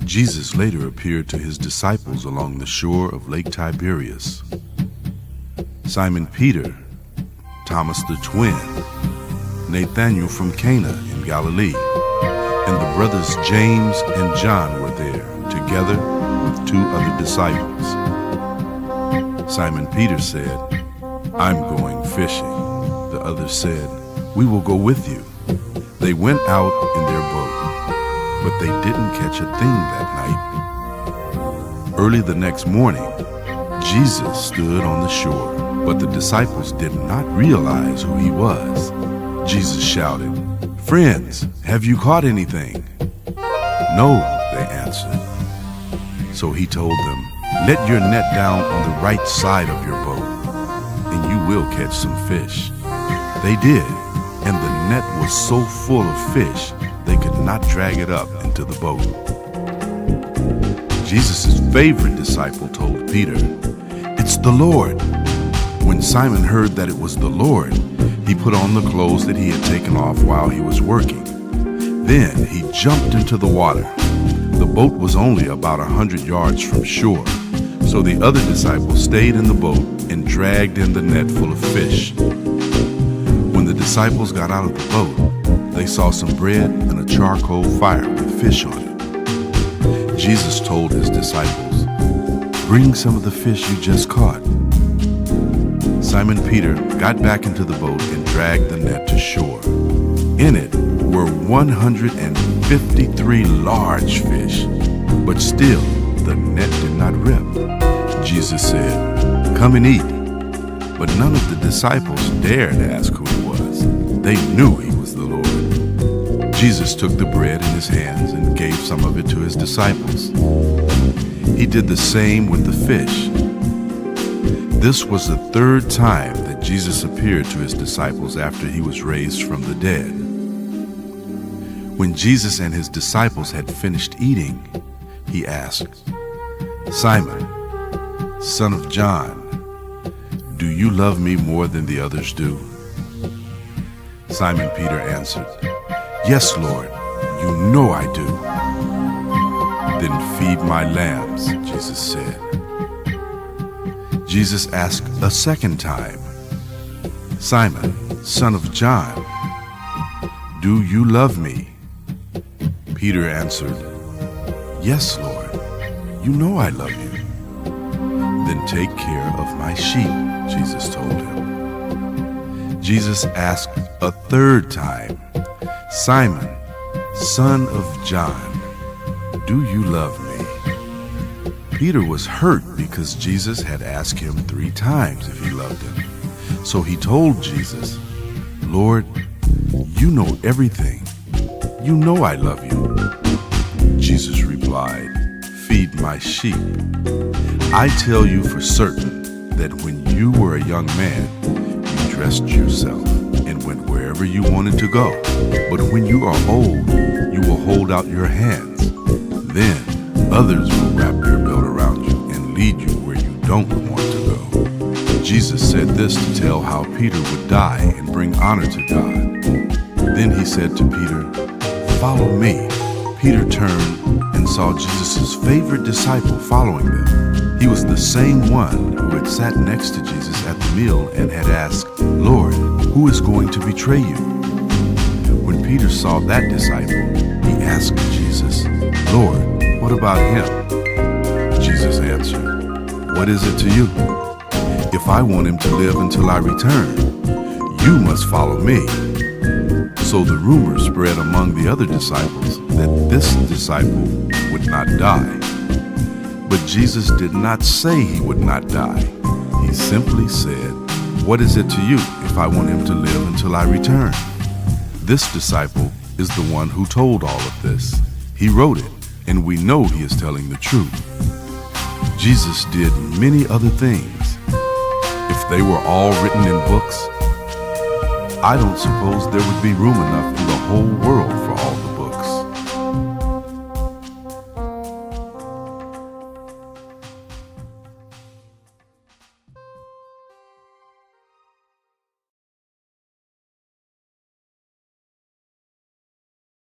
Jesus later appeared to his disciples along the shore of Lake Tiberias. Simon Peter, Thomas the twin, Nathanael from Cana in Galilee, and the brothers James and John were there, together with 2 other disciples. Simon Peter said, "I'm going fishing." The others said, "We will go with you." They went out in their boat, but they didn't catch a thing that night. Early the next morning, Jesus stood on the shore, but the disciples did not realize who he was. Jesus shouted, "Friends, have you caught anything?" "No," they answered. So he told them, "Let your net down on the right side of your boat, and you will catch some fish." They did, and the net was so full of fish they could not drag it up into the boat. Jesus' favorite disciple told Peter, "It's the Lord." When Simon heard that it was the Lord, he put on the clothes that he had taken off while he was working. Then he jumped into the water. The boat was only about 100 yards from shore, so the other disciples stayed in the boat and dragged in the net full of fish. When the disciples got out of the boat, they saw some bread and a charcoal fire with fish on it. Jesus told his disciples, "Bring some of the fish you just caught." Simon Peter got back into the boat and dragged the net to shore. In it were 153 large fish, but still the net did not rip. Jesus said, "Come and eat." But none of the disciples dared ask who he was. They knew he was the Lord. Jesus took the bread in his hands and gave some of it to his disciples. He did the same with the fish. This was the 3rd time that Jesus appeared to his disciples after he was raised from the dead. When Jesus and his disciples had finished eating, he asked, "Simon, son of John, do you love me more than the others do?" Simon Peter answered, "Yes, Lord, you know I do." "Then feed my lambs," Jesus said. Jesus asked a second time, "Simon, son of John, do you love me?" Peter answered, "Yes, Lord, you know I love you." "Then take care of my sheep," Jesus told him. Jesus asked a 3rd time, "Simon, son of John, do you love me?" Peter was hurt because Jesus had asked him 3 times if he loved him. So he told Jesus, "Lord, you know everything. You know I love you." Jesus replied, "Feed my sheep. I tell you for certain that when you were a young man, you dressed yourself and went wherever you wanted to go. But when you are old, you will hold out your hands. Then others will wrap their belt around you and lead you where you don't want to go." Jesus said this to tell how Peter would die and bring honor to God. Then he said to Peter, "Follow me." Peter turned and saw Jesus' favorite disciple following them. He was the same one who had sat next to Jesus at the meal and had asked, "Lord, who is going to betray you?" When Peter saw that disciple, he asked Jesus, "Lord, what about him?" Jesus answered, "What is it to you? If I want him to live until I return, you must follow me." So the rumor spread among the other disciples that this disciple would not die. But Jesus did not say he would not die. He simply said, "What is it to you if I want him to live until I return?" This disciple is the one who told all of this. He wrote it, and we know he is telling the truth. Jesus did many other things. If they were all written in books, I don't suppose there would be room enough in the whole world for all the